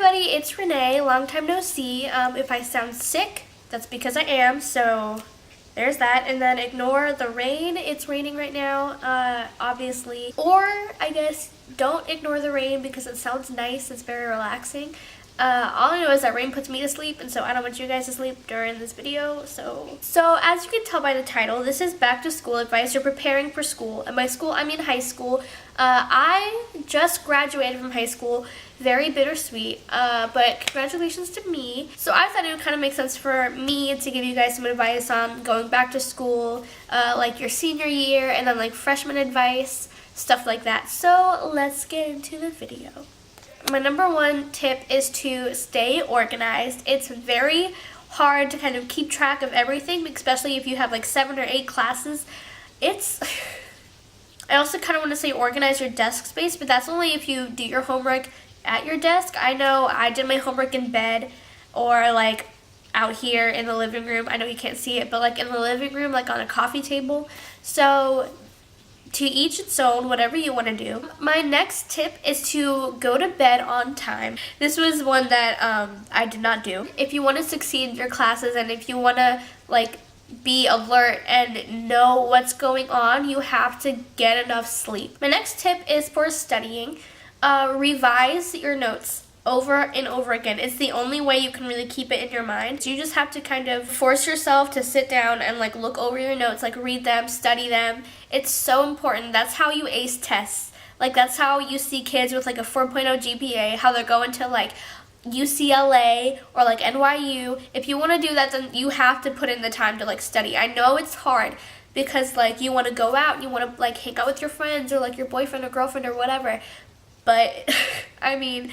everybody, it's Renee. Long time no see. If I sound sick, that's because I am, so there's that. And then ignore the rain. It's raining right now, obviously. Or, I guess, don't ignore the rain because it sounds nice. It's very relaxing. All I know is that rain puts me to sleep, and so I don't want you guys to sleep during this video. So as you can tell by the title, this is back to school advice. You're preparing for school. And by school, I mean high school. I just graduated from high school. Very bittersweet, but congratulations to me. So I thought it would kind of make sense for me to give you guys some advice on going back to school, like your senior year, and then like freshman advice, stuff like that. So let's get into the video. My number one tip is to stay organized. It's very hard to kind of keep track of everything, especially if you have like 7 or 8 classes. I also kind of want to say organize your desk space, but that's only if you do your homework at your desk. I know I did my homework in bed or like out here in the living room. I know you can't see it, but like in the living room, like on a coffee table. So to each its own, whatever you want to do. My next tip is to go to bed on time. This was one that I did not do. If you want to succeed in your classes and if you want to like be alert and know what's going on, you have to get enough sleep. My next tip is for studying. Revise your notes over and over again. It's the only way you can really keep it in your mind. So you just have to kind of force yourself to sit down and like look over your notes, like read them, study them. It's so important. That's how you ace tests. Like that's how you see kids with like a 4.0 GPA, how they're going to like UCLA or like NYU. If you want to do that, then you have to put in the time to like study. I know it's hard because like you want to go out, you want to like hang out with your friends or like your boyfriend or girlfriend or whatever. But I mean,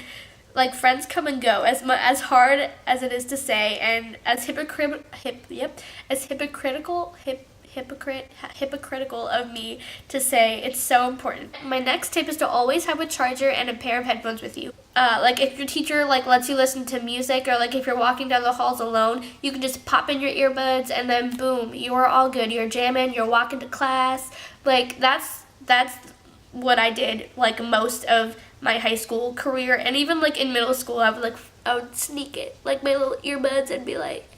like friends come and go. As hard as it is to say, and as hypocritical of me to say, it's so important. My next tip is to always have a charger and a pair of headphones with you. Like if your teacher like lets you listen to music, or like if you're walking down the halls alone, you can just pop in your earbuds and then boom, you are all good. You're jamming, you're walking to class. Like that's what I did like most of my high school career, and even like in middle school I would sneak it like my little earbuds and be like,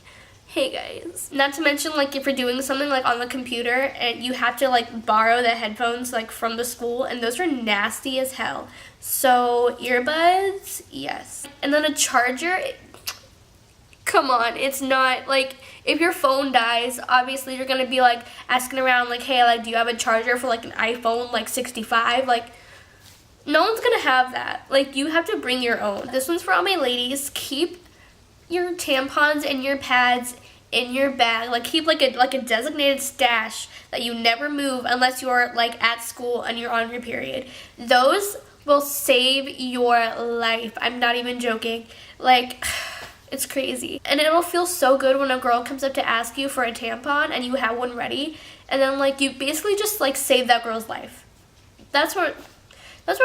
hey guys. Not to mention like if you're doing something like on the computer and you have to like borrow the headphones like from the school, and those are nasty as hell. So earbuds, yes. And then a charger, come on, it's not like if your phone dies, obviously you're gonna be like asking around like, hey, like do you have a charger for like an iPhone like 65? Like no one's gonna have that. Like you have to bring your own. This one's for all my ladies. Keep your tampons and your pads in your bag. Like keep like a designated stash that you never move unless you're like at school and you're on your period. Those will save your life. I'm not even joking. Like it's crazy. And it'll feel so good when a girl comes up to ask you for a tampon and you have one ready, and then like you basically just like save that girl's life. That's what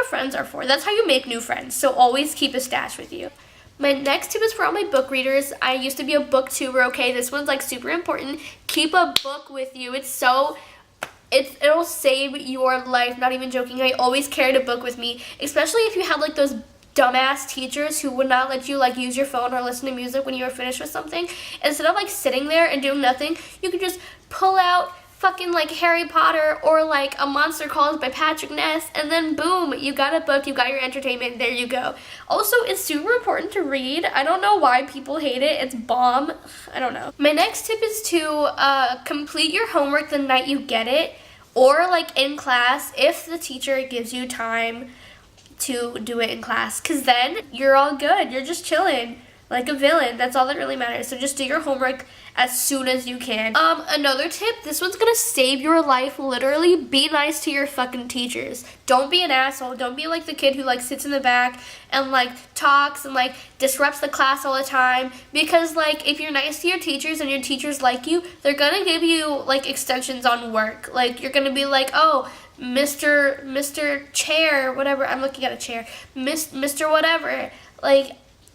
friends are for. That's how you make new friends. So always keep a stash with you. My next tip is for all my book readers. I used to be a booktuber, okay? This one's like super important. Keep a book with you. It'll save your life. Not even joking. I always carried a book with me, especially if you had like those dumbass teachers who would not let you like use your phone or listen to music when you were finished with something. Instead of like sitting there and doing nothing, you could just pull out fucking like Harry Potter or like A Monster Calls by Patrick Ness, and then boom, you got a book, you got your entertainment, there you go. Also, it's super important to read. I don't know why people hate it. It's bomb. I don't know. My next tip is to complete your homework the night you get it, or like in class if the teacher gives you time to do it in class, because then you're all good. You're just chilling like a villain. That's all that really matters. So just do your homework as soon as you can. Another tip, this one's gonna save your life, literally. Be nice to your fucking teachers. Don't be an asshole. Don't be like the kid who like sits in the back and like talks and like disrupts the class all the time. Because like if you're nice to your teachers and your teachers like you, they're gonna give you like extensions on work. Like you're gonna be like, oh, Mr. Chair, whatever. I'm looking at a chair. Mr. Whatever. Like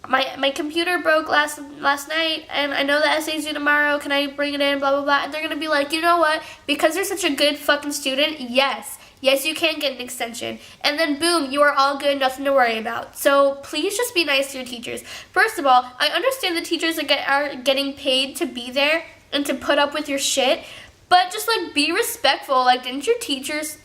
my computer broke last night, and I know the essay's due tomorrow. Can I bring it in? Blah, blah, blah. And they're going to be like, you know what? Because you're such a good fucking student, yes, Yes, you can get an extension. And then boom, you are all good, nothing to worry about. So please just be nice to your teachers. First of all, I understand the teachers are getting paid to be there and to put up with your shit, but just like be respectful. Like didn't your teachers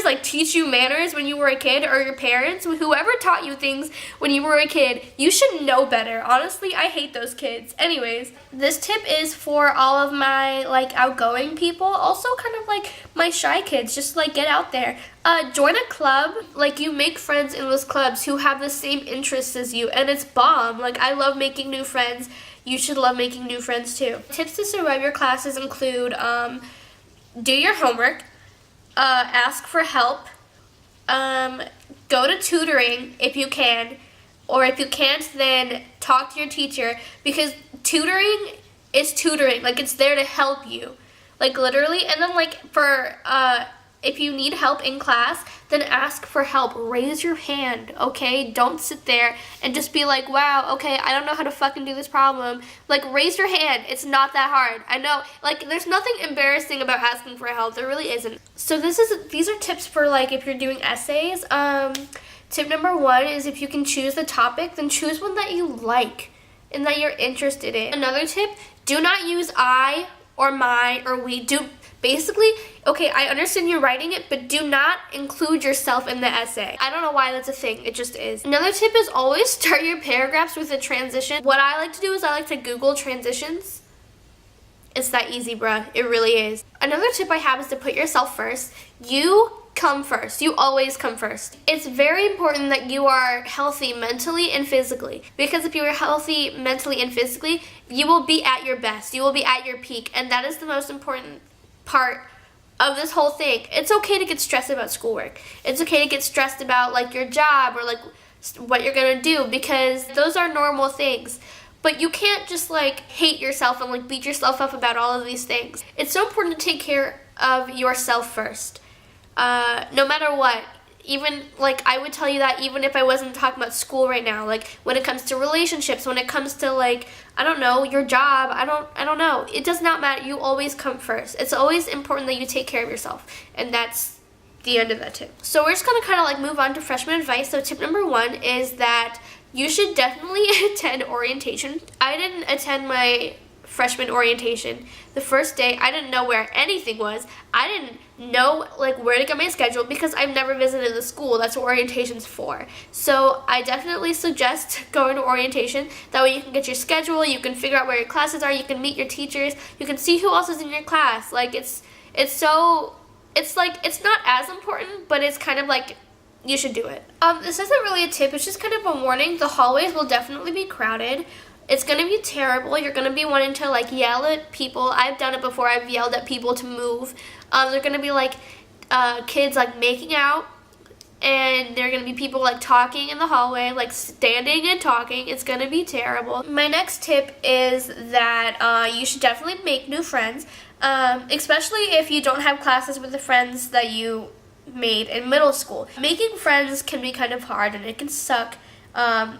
like teach you manners when you were a kid, or your parents? Whoever taught you things when you were a kid, you should know better. Honestly, I hate those kids. Anyways, this tip is for all of my like outgoing people, also kind of like my shy kids. Just like get out there. Join a club. Like you make friends in those clubs who have the same interests as you, and it's bomb. Like I love making new friends. You should love making new friends too. Tips to survive your classes include do your homework, ask for help, go to tutoring if you can, or if you can't, then talk to your teacher, because tutoring is tutoring. Like it's there to help you, like literally. And then like for if you need help in class, then ask for help. Raise your hand, okay? Don't sit there and just be like, wow, okay, I don't know how to fucking do this problem. Like, raise your hand. It's not that hard. I know, like, there's nothing embarrassing about asking for help. There really isn't. So these are tips for, like, if you're doing essays. Tip number 1 is if you can choose the topic, then choose one that you like and that you're interested in. Another tip, do not use I or my or we. Basically, okay, I understand you're writing it, but do not include yourself in the essay. I don't know why that's a thing, it just is. Another tip is always start your paragraphs with a transition. What I like to do is I like to Google transitions. It's that easy, bruh. It really is. Another tip I have is to put yourself first. You come first. You always come first. It's very important that you are healthy mentally and physically, because if you are healthy mentally and physically, you will be at your best. You will be at your peak, and that is the most important part of this whole thing. It's okay to get stressed about schoolwork. It's okay to get stressed about like your job or like what you're gonna do, because those are normal things. But you can't just like hate yourself and like beat yourself up about all of these things. It's so important to take care of yourself first, no matter what. Even like I would tell you that even if I wasn't talking about school right now, like when it comes to relationships, when it comes to like, I don't know, your job, I don't know. It does not matter. You always come first. It's always important that you take care of yourself. And that's the end of that tip. So we're just gonna kind of like move on to freshman advice. So tip number 1 is that you should definitely attend orientation. I didn't attend my freshman orientation. The first day, I didn't know where anything was. I didn't know like where to get my schedule, because I've never visited the school. That's what orientation's for. So I definitely suggest going to orientation. That way you can get your schedule, you can figure out where your classes are, you can meet your teachers, you can see who else is in your class. Like it's not as important, but it's kind of like you should do it. This isn't really a tip, it's just kind of a warning. The hallways will definitely be crowded. It's going to be terrible. You're going to be wanting to like yell at people. I've done it before. I've yelled at people to move. They're going to be like kids like making out, and there are going to be people like talking in the hallway, like standing and talking. It's going to be terrible. My next tip is that you should definitely make new friends, especially if you don't have classes with the friends that you made in middle school. Making friends can be kind of hard and it can suck.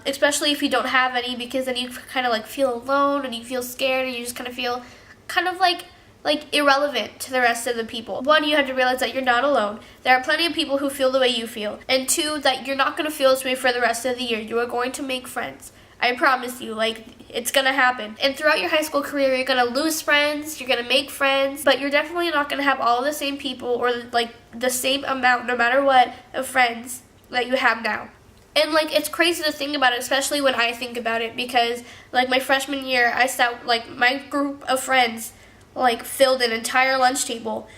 Especially if you don't have any, because then you kind of like feel alone and you feel scared and you just kind of feel kind of like irrelevant to the rest of the people. 1, you have to realize that you're not alone. There are plenty of people who feel the way you feel. And 2, that you're not going to feel this way for the rest of the year. You are going to make friends. I promise you, like, it's gonna happen. And throughout your high school career, you're gonna lose friends, you're gonna make friends, but you're definitely not gonna have all the same people or like the same amount, no matter what, of friends that you have now. And like it's crazy to think about it, especially when I think about it, because like my freshman year, I sat like my group of friends like filled an entire lunch table,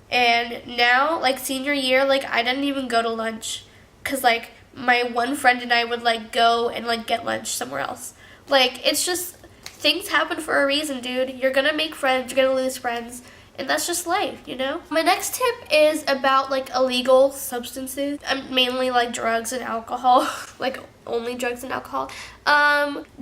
and now like senior year, like I didn't even go to lunch, cause like my one friend and I would like go and like get lunch somewhere else. Like it's just things happen for a reason, dude. You're gonna make friends, you're gonna lose friends. And that's just life, you know? My next tip is about like illegal substances. Mainly like drugs and alcohol. Like only drugs and alcohol.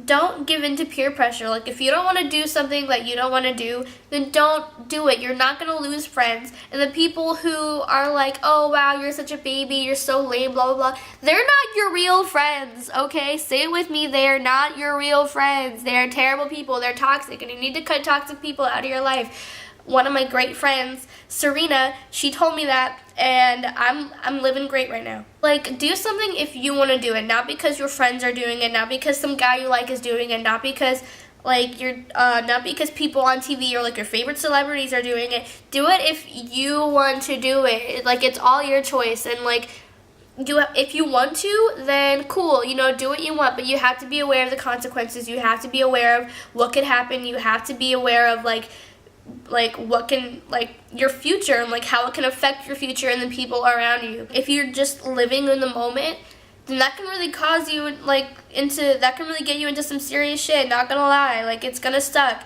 Don't give in to peer pressure. Like if you don't want to do something that you don't want to do, then don't do it. You're not going to lose friends. And the people who are like, oh wow, you're such a baby, you're so lame, blah, blah, blah. They're not your real friends, okay? Say it with me, they are not your real friends. They are terrible people, they're toxic, and you need to cut toxic people out of your life. one of my great friends, Serena, she told me that, and I'm living great right now. Like, do something if you want to do it, not because your friends are doing it, not because some guy you like is doing it, not because like you're not because people on TV or like your favorite celebrities are doing it. Do it if you want to do it. Like, it's all your choice, and like if you want to, then cool, you know, do what you want, but you have to be aware of the consequences. You have to be aware of what could happen. You have to be aware of like what can, like, your future and like how it can affect your future and the people around you. If you're just living in the moment, then that can really cause you that can really get you into some serious shit, not gonna lie. Like, it's gonna suck.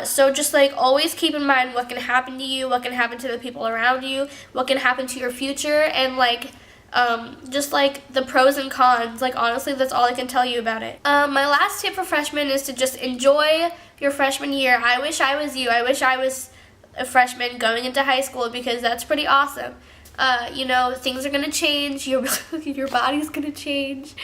So just like always keep in mind what can happen to you, what can happen to the people around you, what can happen to your future, and like just like the pros and cons. Like, honestly, that's all I can tell you about it. My last tip for freshmen is to just enjoy your freshman year. I wish I was you. I wish I was a freshman going into high school, because that's pretty awesome. You know, things are gonna change. Your body's gonna change.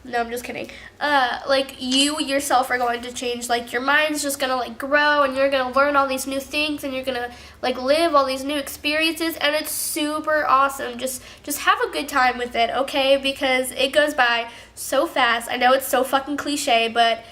No, I'm just kidding. Like, you yourself are going to change. Like, your mind's just gonna like grow, and you're gonna learn all these new things, and you're gonna like live all these new experiences, and it's super awesome. Just have a good time with it, okay? Because it goes by so fast. I know it's so fucking cliche, but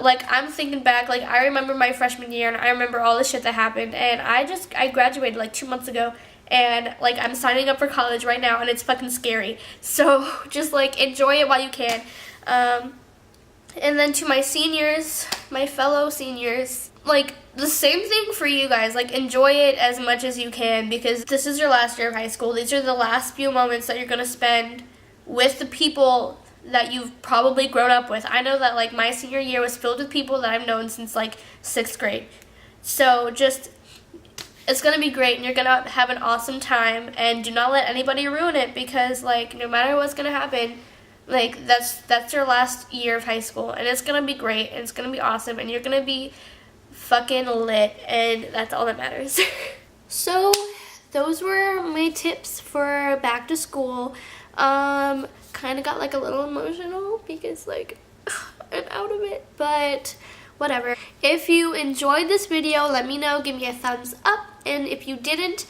like, I'm thinking back, like, I remember my freshman year, and I remember all the shit that happened, and I graduated like 2 months ago, and like, I'm signing up for college right now, and it's fucking scary. So just like enjoy it while you can. And then to my seniors, my fellow seniors, like, the same thing for you guys. Like, enjoy it as much as you can, because this is your last year of high school. These are the last few moments that you're gonna spend with the people that you've probably grown up with. I know that like my senior year was filled with people that I've known since like 6th grade. So just, it's gonna be great, and you're gonna have an awesome time, and do not let anybody ruin it, because like, no matter what's gonna happen, like, that's your last year of high school, and it's gonna be great, and it's gonna be awesome, and you're gonna be fucking lit, and that's all that matters. So those were my tips for back to school. Kind of got like a little emotional, because like I'm out of it, but whatever. If you enjoyed this video, let me know, give me a thumbs up, and if you didn't,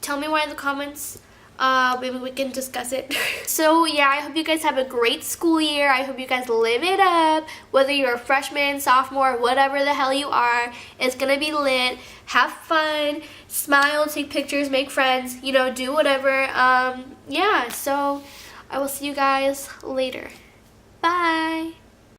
tell me why in the comments. Maybe we can discuss it. So yeah, I hope you guys have a great school year. I hope you guys live it up, whether you're a freshman, sophomore, whatever the hell you are. It's gonna be lit. Have fun, smile, take pictures, make friends, you know, do whatever. Yeah, so I will see you guys later. Bye.